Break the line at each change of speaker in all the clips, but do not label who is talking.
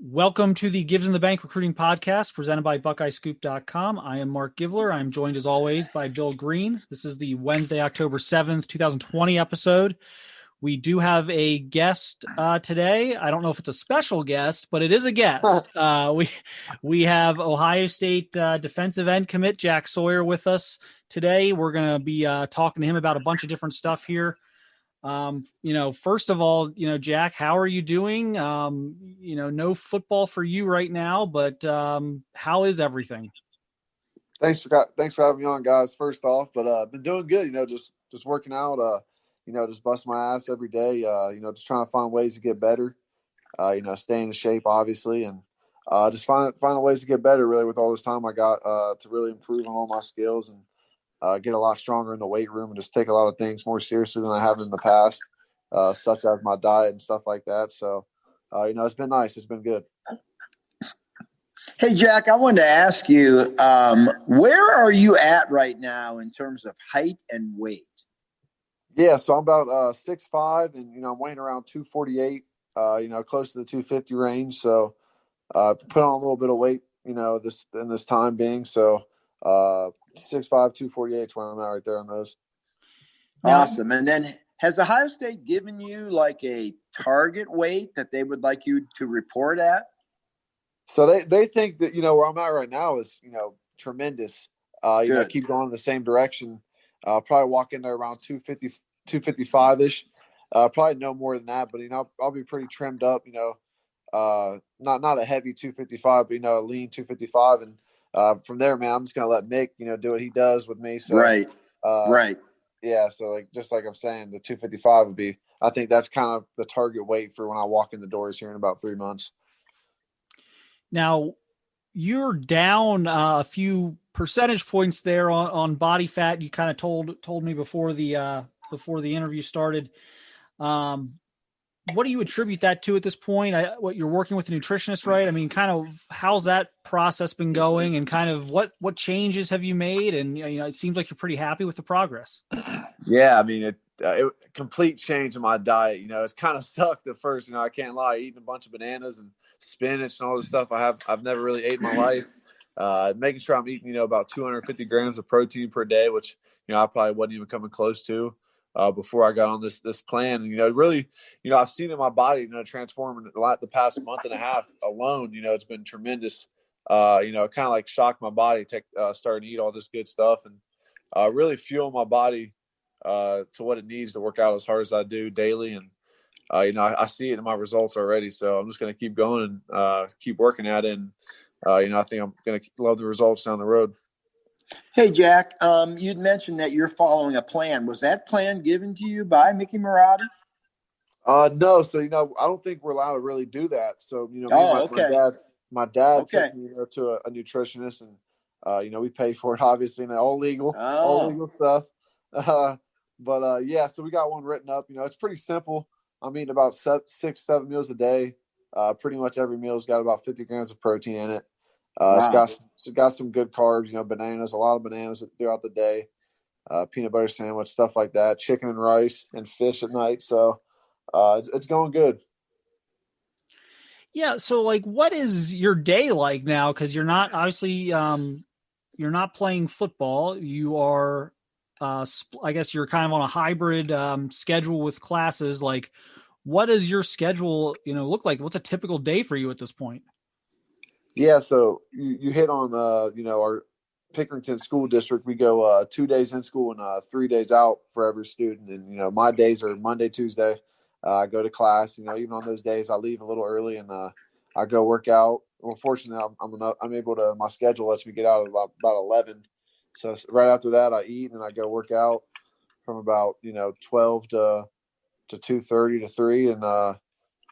Welcome to the Gives in the Bank Recruiting Podcast presented by BuckeyeScoop.com. I am Mark Givler. I'm joined as always by Bill Green. This is the Wednesday, October 7th, 2020 episode. We do have a guest today. I don't know if it's a special guest, but it is a guest. We have Ohio State defensive end commit Jack Sawyer with us today. We're going to be talking to him about a bunch of different stuff here. First of all, Jack, how are you doing? No football for you right now, but how is everything?
Thanks for having me on, guys. First off, but been doing good. Just working out. Just bust my ass every day. Just trying to find ways to get better. Staying in shape, obviously, and just finding ways to get better. Really, with all this time I got to really improve on all my skills and get a lot stronger in the weight room and just take a lot of things more seriously than I have in the past, such as my diet and stuff like that. So, it's been nice. It's been good.
Hey, Jack, I wanted to ask you, where are you at right now in terms of height and weight?
Yeah, so I'm about 6'5", and, I'm weighing around 248, close to the 250 range. So put on a little bit of weight, this time being. So 6'5", 248 is where I'm at right there on those.
Awesome. And then has Ohio State given you like a target weight that they would like you to report at?
So they think that, where I'm at right now is, tremendous. Keep going in the same direction. Probably walk in there around 250, 255-ish. Probably no more than that, but, I'll be pretty trimmed up, not a heavy 255, but, a lean 255. And from there, man, I'm just going to let Mick, do what he does with me. So,
right.
Yeah. So just like I'm saying, the 255 would be, I think that's kind of the target weight for when I walk in the doors here in about 3 months.
Now, you're down a few percentage points there on body fat. You kind of told me before the interview started. What do you attribute that to at this point? What you're working with a nutritionist, right? I mean, kind of how's that process been going, and kind of what changes have you made? And it seems like you're pretty happy with the progress.
Yeah, I mean, it complete change in my diet. It's kind of sucked at first. I can't lie, eating a bunch of bananas and spinach and all this stuff I've never really ate in my life. Making sure I'm eating about 250 grams of protein per day, which I probably wasn't even coming close to before I got on this plan. And really, I've seen in my body transform in the past month and a half alone. It's been tremendous. It kind of like shocked my body, starting to eat all this good stuff and really fuel my body to what it needs to work out as hard as I do daily. And I see it in my results already. So I'm just going to keep going and keep working at it. And, I think I'm going to love the results down the road.
Hey, Jack, you'd mentioned that you're following a plan. Was that plan given to you by Mickey Marotti?
No. So, I don't think we're allowed to really do that. So, my dad took me to a nutritionist, and, we pay for it, obviously, and all legal stuff. So we got one written up. It's pretty simple. I'm eating about 6-7 meals a day. Pretty much every meal's got about 50 grams of protein in it.
Wow.
It's got some good carbs, bananas, a lot of bananas throughout the day, peanut butter sandwich, stuff like that, chicken and rice and fish at night. So it's going good.
Yeah. So what is your day like now? Cause you're not obviously, you're not playing football. You are, I guess you're kind of on a hybrid schedule with classes. What does your schedule, look like? What's a typical day for you at this point?
Yeah, so you hit on our Pickerington school district. We go 2 days in school and 3 days out for every student. And my days are Monday, Tuesday. I go to class. Even on those days, I leave a little early and I go work out. Well, fortunately, I'm able to. My schedule lets me get out at about 11. So right after that, I eat and I go work out from about 12 to 2:30 to 3, and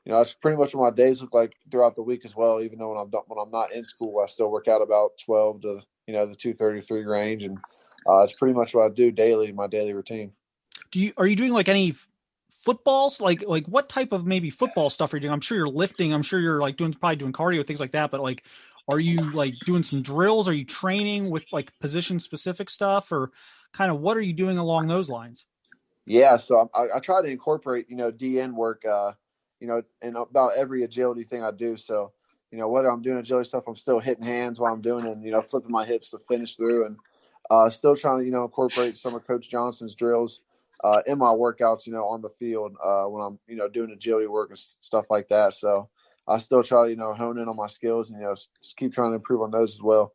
that's pretty much what my days look like throughout the week as well. Even though when I'm not in school, I still work out about 12 to the 2:33 range, and it's pretty much what I do daily, my daily routine.
Are you doing any footballs? Like what type of maybe football stuff are you doing? I'm sure you're lifting. I'm sure you're probably doing cardio, things like that. But are you doing some drills? Are you training with position specific stuff, or kind of what are you doing along those lines?
Yeah, so I try to incorporate DN work in about every agility thing I do. So whether I'm doing agility stuff, I'm still hitting hands while I'm doing it and, flipping my hips to finish through and still trying to, incorporate some of Coach Johnson's drills in my workouts, on the field when I'm, doing agility work and stuff like that. So I still try to, hone in on my skills and, just keep trying to improve on those as well.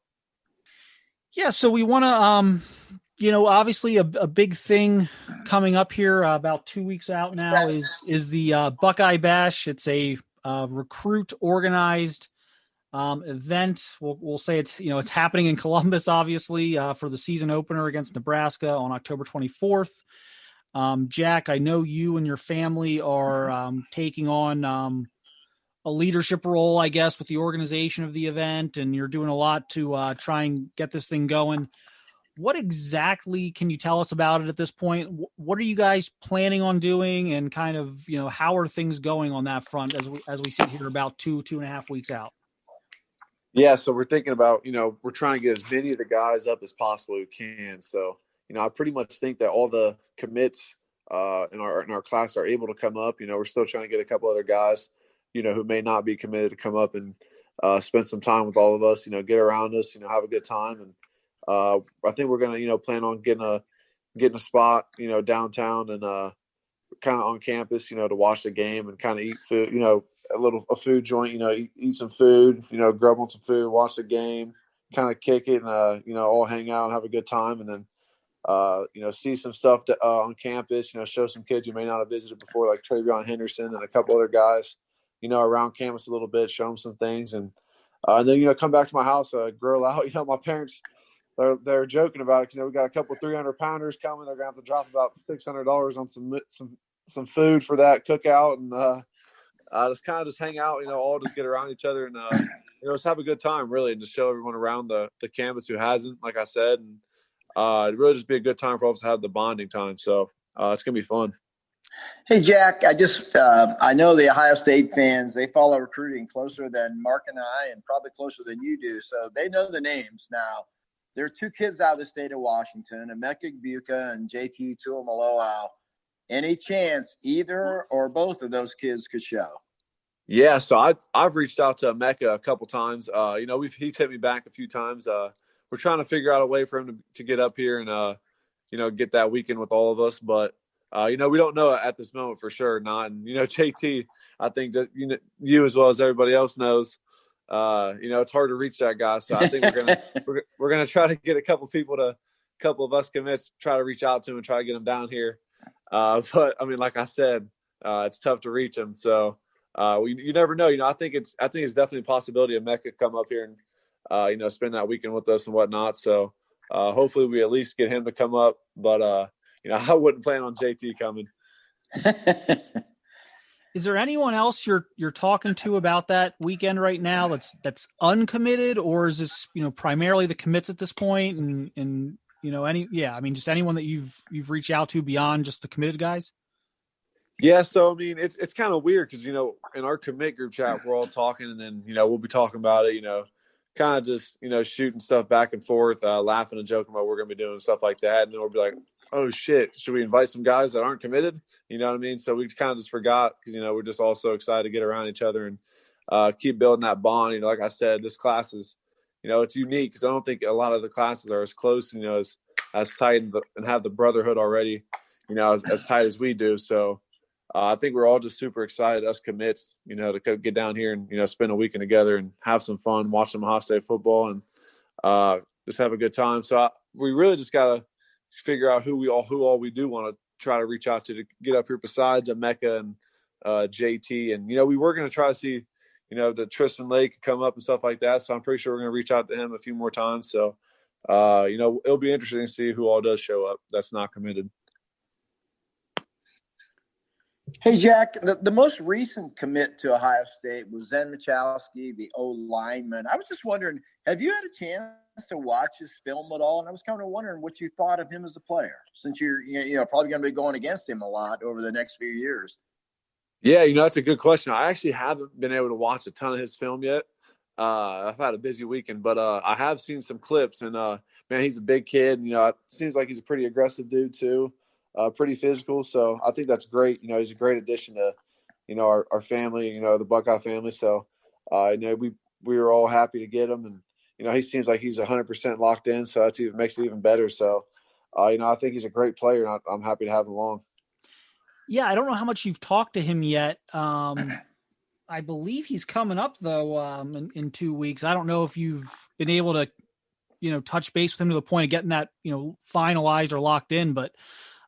Yeah. So we want to, obviously a big thing coming up here about 2 weeks out now is the Buckeye Bash. It's a recruit organized event. We'll say it's happening in Columbus, obviously, for the season opener against Nebraska on October 24th. Jack, I know you and your family are taking on a leadership role, I guess, with the organization of the event, and you're doing a lot to try and get this thing going. What exactly can you tell us about it at this point? What are you guys planning on doing, and kind of, how are things going on that front as we sit here about 2.5 weeks out?
Yeah, so we're thinking about, we're trying to get as many of the guys up as possible we can. So, I pretty much think that all the commits in our class are able to come up. We're still trying to get a couple other guys, who may not be committed to come up and spend some time with all of us, get around us, have a good time. And I think we're going to, plan on getting a spot, downtown and kind of on campus, to watch the game and kind of eat food, a food joint, eat some food, grub on some food, watch the game, kind of kick it and, all hang out and have a good time. And then, see some stuff on campus, show some kids you may not have visited before, like Travion Henderson and a couple other guys, around campus a little bit, show them some things. And then, come back to my house, grill out. My parents, they're joking about it because we got a couple 300-pounders coming. They're gonna have to drop about $600 on some food for that cookout, and just hang out. All just get around each other and just have a good time, really, and just show everyone around the campus who hasn't, like I said, and it really just be a good time for us to have the bonding time. So it's gonna be fun.
Hey, Jack, I know the Ohio State fans, they follow recruiting closer than Mark and I, and probably closer than you do. So they know the names. Now, there are two kids out of the state of Washington, Emeka Egbuka and JT Tuimoloau. Any chance either or both of those kids could show?
Yeah, so I've reached out to Emeka a couple times. He's hit me back a few times. We're trying to figure out a way for him to get up here and get that weekend with all of us. But we don't know at this moment for sure. Not, and JT, I think that you as well as everybody else knows. It's hard to reach that guy. So I think we're gonna try to get a couple of us commits, try to reach out to him and try to get him down here. But I mean, like I said, it's tough to reach him. So you never know. I think it's definitely a possibility of Emeka come up here and spend that weekend with us and whatnot. So hopefully we at least get him to come up. But I wouldn't plan on JT coming.
Is there anyone else you're talking to about that weekend right now that's uncommitted, or is this primarily the commits at this point? And just anyone that you've reached out to beyond just the committed guys?
Yeah, so I mean it's kind of weird because in our commit group chat we're all talking, and then we'll be talking about it, kind of just shooting stuff back and forth, laughing and joking about what we're gonna be doing and stuff like that, and then we'll be like, oh shit, should we invite some guys that aren't committed? You know what I mean? So we kind of just forgot because we're just all so excited to get around each other and keep building that bond. Like I said, this class is it's unique because I don't think a lot of the classes are as close, as tight and have the brotherhood already, as tight as we do. So I think we're all just super excited, us commits, to get down here and spend a weekend together and have some fun, watch some Ohio State football, and just have a good time. So we really just gotta figure out who all we do want to try to reach out to get up here besides Emeka and JT. And we were going to try to see the Tristan Lake come up and stuff like that, so I'm pretty sure we're going to reach out to him a few more times. So it'll be interesting to see who all does show up that's not committed.
Hey, Jack, the most recent commit to Ohio State was Zen Michalski, the O-lineman. I was just wondering, have you had a chance to watch his film at all? And I was kind of wondering what you thought of him as a player, since you're probably going to be going against him a lot over the next few years.
Yeah, that's a good question. I actually haven't been able to watch a ton of his film yet. I've had a busy weekend, but I have seen some clips, and man, he's a big kid. It seems like he's a pretty aggressive dude too. Pretty physical. So I think that's great. He's a great addition to, our family, the Buckeye family. So, we we were all happy to get him. And, he seems like he's 100% locked in. So that makes it even better. So, I think he's a great player, and I'm happy to have him along.
Yeah. I don't know how much you've talked to him yet. I believe he's coming up though, in 2 weeks. I don't know if you've been able to, touch base with him to the point of getting that, finalized or locked in. But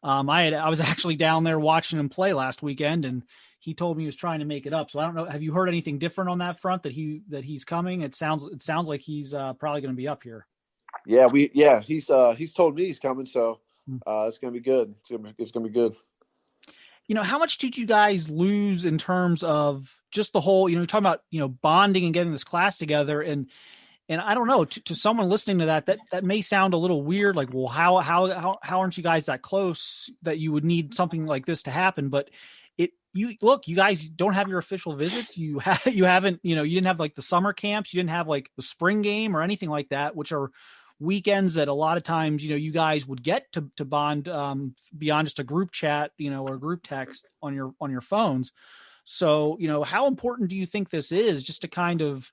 I was actually down there watching him play last weekend, and he told me he was trying to make it up. So I don't know. Have you heard anything different on that front that he's coming? It sounds like he's probably going to be up here.
Yeah, he's told me he's coming. So it's going to be good. It's going to be good.
How much did you guys lose in terms of just the whole, you're talking about, bonding and getting this class together, and I don't know, to someone listening to that may sound a little weird. Like, well, how aren't you guys that close that you would need something like this to happen? But you guys don't have your official visits. You haven't, you didn't have like the summer camps. You didn't have like the spring game or anything like that, which are weekends that a lot of times, you guys would get to bond beyond just a group chat, or a group text on your phones. So, how important do you think this is just to kind of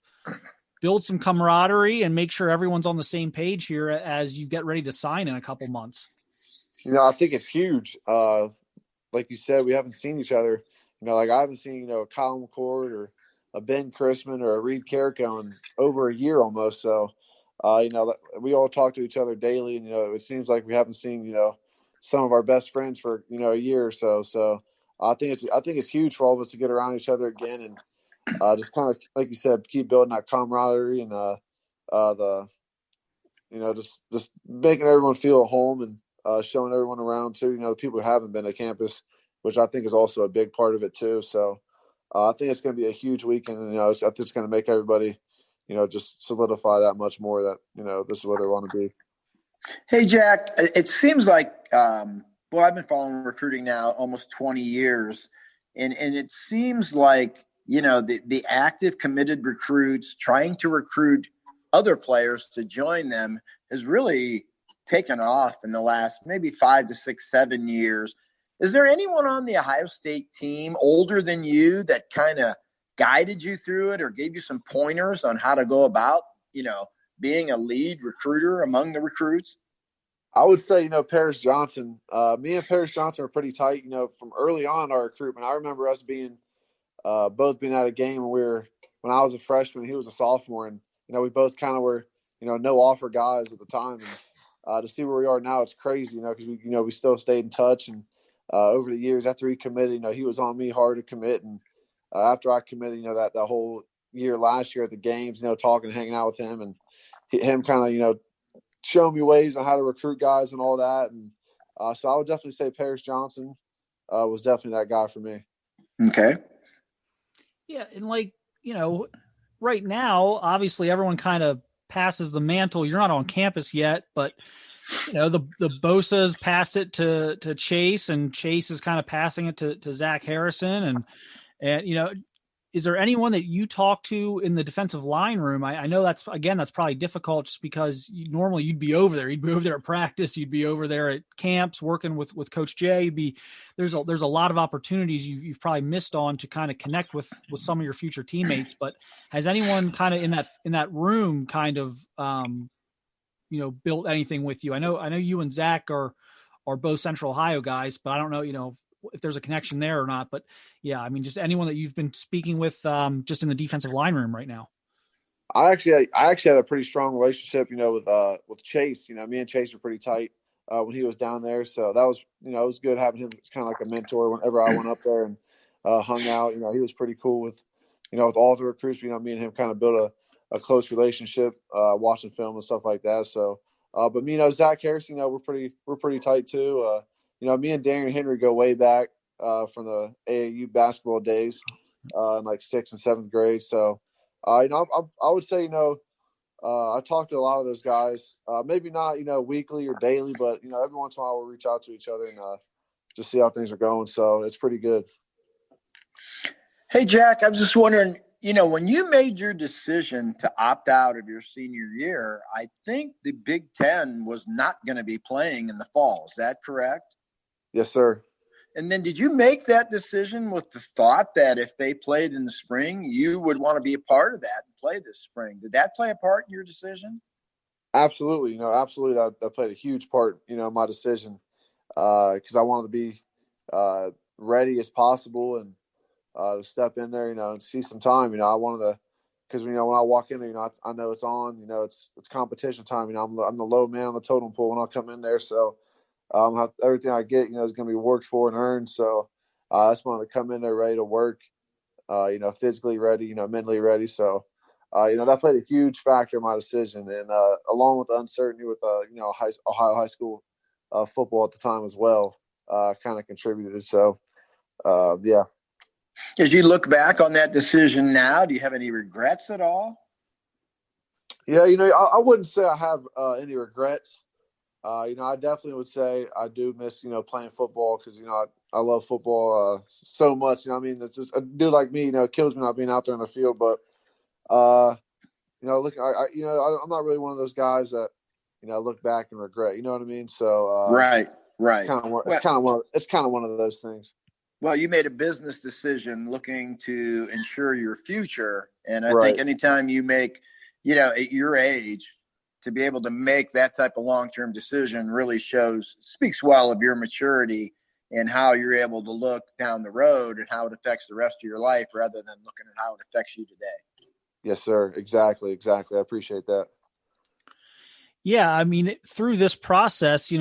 build some camaraderie and make sure everyone's on the same page here as you get ready to sign in a couple months?
I think it's huge. Like you said, we haven't seen each other. Like I haven't seen, a Kyle McCord or a Ben Chrisman or a Reed Carrico in over a year almost. So, we all talk to each other daily, and, it seems like we haven't seen, some of our best friends for, a year or so. So I think it's huge for all of us to get around each other again, and just kind of, like you said, keep building that camaraderie and just making everyone feel at home, and showing everyone around too, the people who haven't been to campus, which I think is also a big part of it too. So I think it's going to be a huge weekend, and, I think it's going to make everybody, just solidify that much more that, this is where they want to be.
Hey, Jack, it seems like, I've been following recruiting now almost 20 years, and it seems like, the active committed recruits trying to recruit other players to join them has really taken off in the last maybe 5 to 6, 7 years. Is there anyone on the Ohio State team older than you that kind of guided you through it or gave you some pointers on how to go about, being a lead recruiter among the recruits?
I would say, Paris Johnson. Me and Paris Johnson are pretty tight, from early on in our recruitment. I remember us both being at a game when I was a freshman, he was a sophomore, and, we both kind of were, no offer guys at the time. And to see where we are now, it's crazy, because we still stayed in touch. And over the years after he committed, he was on me hard to commit. And after I committed, that whole year last year at the games, talking, hanging out with him, and him kind of, showing me ways on how to recruit guys and all that. And so I would definitely say Paris Johnson was definitely that guy for me.
Okay.
Yeah. And right now, obviously everyone kind of passes the mantle. You're not on campus yet, but the Bosa's passed it to Chase, and Chase is kind of passing it to Zach Harrison. And is there anyone that you talk to in the defensive line room? I know that's probably difficult just because normally you'd be over there. You'd be over there at practice. You'd be over there at camps working with Coach Jay. There's a lot of opportunities you've probably missed on to kind of connect with some of your future teammates. But has anyone kind of in that room kind of built anything with you? I know you and Zach are both Central Ohio guys, but I don't know if there's a connection there or not. But yeah, I mean, just anyone that you've been speaking with just in the defensive line room right now.
I actually had a pretty strong relationship, with Chase. Me and Chase were pretty tight when he was down there. So that was, it was good having him. It's kind of like a mentor whenever I went up there and hung out. He was pretty cool with all the recruits. Me and him kind of built a close relationship, watching film and stuff like that. So, but me, Zach Harrison, we're pretty tight too. Me and Darian Henry go way back from the AAU basketball days in like 6th and 7th grade. So, I would say, I talk to a lot of those guys, maybe not, weekly or daily, but, every once in a while we'll reach out to each other and just see how things are going. So it's pretty good.
Hey, Jack, I was just wondering, when you made your decision to opt out of your senior year, I think the Big Ten was not going to be playing in the fall. Is that correct?
Yes, sir.
And then did you make that decision with the thought that if they played in the spring, you would want to be a part of that and play this spring? Did that play a part in your decision?
Absolutely. Absolutely. That played a huge part, in my decision because I wanted to be ready as possible and to step in there, and see some time. I wanted to, because when I walk in there, I know it's on. It's competition time. I'm the low man on the totem pole when I come in there, so everything I get, is going to be worked for and earned. So I just wanted to come in there ready to work, physically ready, mentally ready. So that played a huge factor in my decision, and along with the uncertainty with Ohio high school football at the time as well, kind of contributed. So yeah.
As you look back on that decision now, do you have any regrets at all?
Yeah, I wouldn't say I have any regrets. I definitely would say I do miss, playing football because, I love football so much. It's just a dude like me, it kills me not being out there in the field. But, look, I'm not really one of those guys that, look back and regret. You know what I mean? So
right.
It's kind of one of those things.
Well, you made a business decision looking to ensure your future. And I
Right.
think anytime you make, at your age, to be able to make that type of long-term decision really speaks well of your maturity and how you're able to look down the road and how it affects the rest of your life rather than looking at how it affects you today.
Yes, sir. Exactly. I appreciate that.
Yeah. Through this process,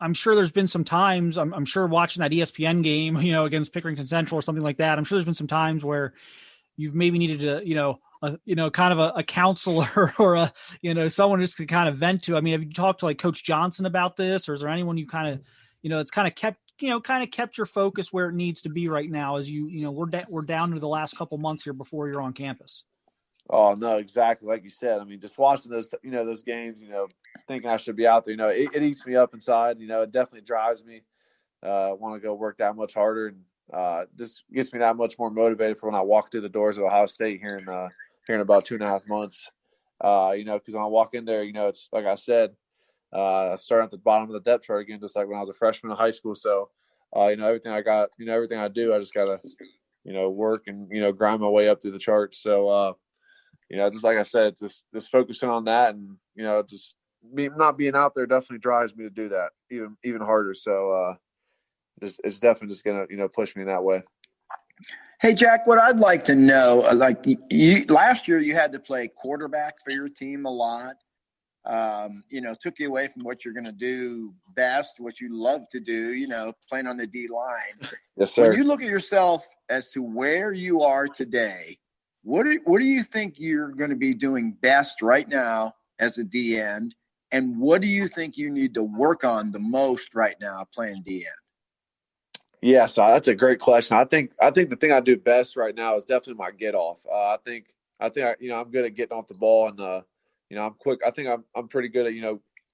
I'm sure there's been some times I'm sure watching that ESPN game, against Pickerington Central or something like that. I'm sure there's been some times where you've maybe needed to, kind of a counselor or someone just to kind of vent to. Have you talked to like Coach Johnson about this, or is there anyone you kind of, it's kind of kept your focus where it needs to be right now as we're down to the last couple months here before you're on campus?
Oh no, exactly. Like you said, just watching those, those games, thinking I should be out there, it eats me up inside. It definitely drives me, want to go work that much harder, and just gets me that much more motivated for when I walk through the doors of Ohio State here in about 2.5 months. Because when I walk in there, it's like I said, starting at the bottom of the depth chart again, just like when I was a freshman in high school. So, everything I got, everything I do, I just gotta, work and grind my way up through the charts. So, just like I said, it's just focusing on that, and just not being out there definitely drives me to do that even harder. So it's definitely just gonna push me in that way.
Hey Jack, what I'd like to know, like you last year, you had to play quarterback for your team a lot. Took you away from what you're going to do best, what you love to do. Playing on the D line.
Yes, sir.
When you look at yourself as to where you are today, what do you think you're going to be doing best right now as a D end? And what do you think you need to work on the most right now playing D end?
Yeah, so that's a great question. I think the thing I do best right now is definitely my get off. I think I'm good at getting off the ball, and I'm quick. I think I'm pretty good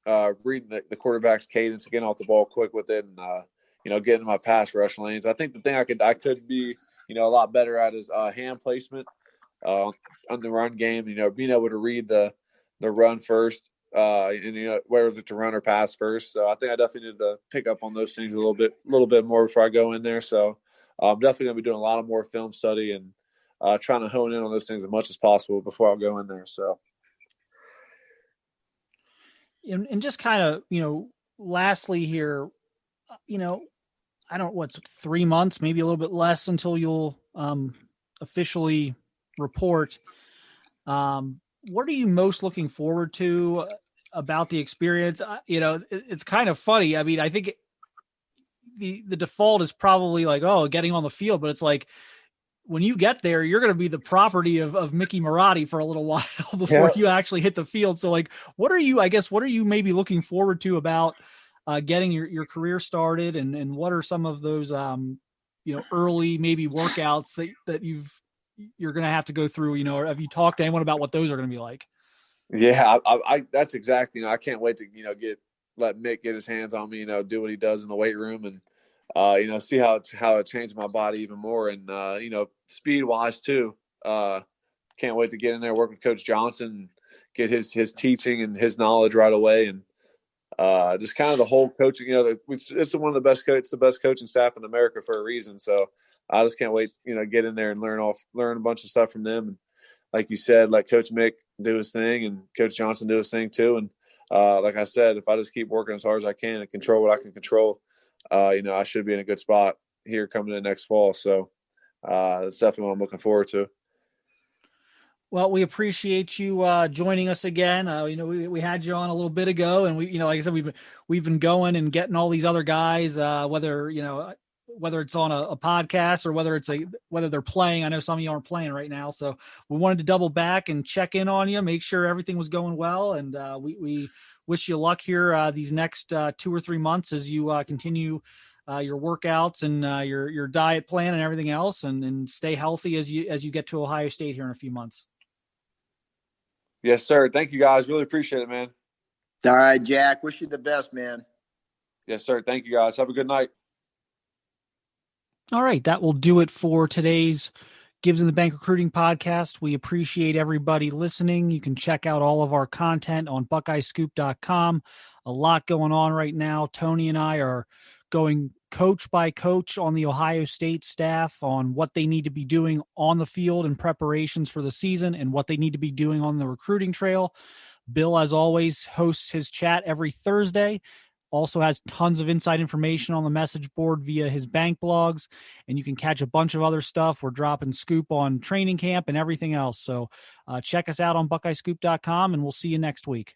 at reading the quarterback's cadence, getting off the ball quick with it, and getting my pass rush lanes. I think the thing I could be a lot better at is hand placement on the run game. Being able to read the run first. And whether to run or pass first. So I think I definitely need to pick up on those things a little bit more before I go in there. So I'm definitely going to be doing a lot of more film study and trying to hone in on those things as much as possible before I go in there. So.
And just kind of, lastly here, I don't, what's 3 months, maybe a little bit less until you'll officially report. What are you most looking forward to about the experience? It's kind of funny. I think the default is probably like, oh, getting on the field, but it's like when you get there, you're going to be the property of Mickey Marotti for a little while before you actually hit the field. So like, what are you maybe looking forward to about getting your career started, and what are some of those, early maybe workouts that you're going to have to go through, or have you talked to anyone about what those are going to be like?
Yeah, I that's exactly, I can't wait to, let Mick get his hands on me, do what he does in the weight room, and, see how it changed my body even more. And, speed wise too. Can't wait to get in there, work with Coach Johnson, get his teaching and his knowledge right away. And, just kind of the whole coaching. It's one of the best it's the best coaching staff in America for a reason. So I just can't wait, get in there and learn a bunch of stuff from them. And like you said, let Coach Mick do his thing and Coach Johnson do his thing too. And like I said, if I just keep working as hard as I can and control what I can control, I should be in a good spot here coming in next fall. So that's definitely what I'm looking forward to.
Well, we appreciate you joining us again. We had you on a little bit ago, and we, like I said, we've been going and getting all these other guys, whether it's on a podcast or whether they're playing. I know some of you aren't playing right now, so we wanted to double back and check in on you, make sure everything was going well, and we wish you luck here these next 2 or 3 months as you continue your workouts and your diet plan and everything else, and stay healthy as you get to Ohio State here in a few months.
Yes, sir. Thank you, guys. Really appreciate it, man.
All right, Jack. Wish you the best, man.
Yes, sir. Thank you, guys. Have a good night.
All right. That will do it for today's Gives in the Bank Recruiting Podcast. We appreciate everybody listening. You can check out all of our content on BuckeyeScoop.com. A lot going on right now. Tony and I are going coach by coach on the Ohio State staff on what they need to be doing on the field in preparations for the season and what they need to be doing on the recruiting trail. Bill, as always, hosts his chat every Thursday. Also has tons of inside information on the message board via his bank blogs, and you can catch a bunch of other stuff. We're dropping scoop on training camp and everything else. So check us out on BuckeyeScoop.com, and we'll see you next week.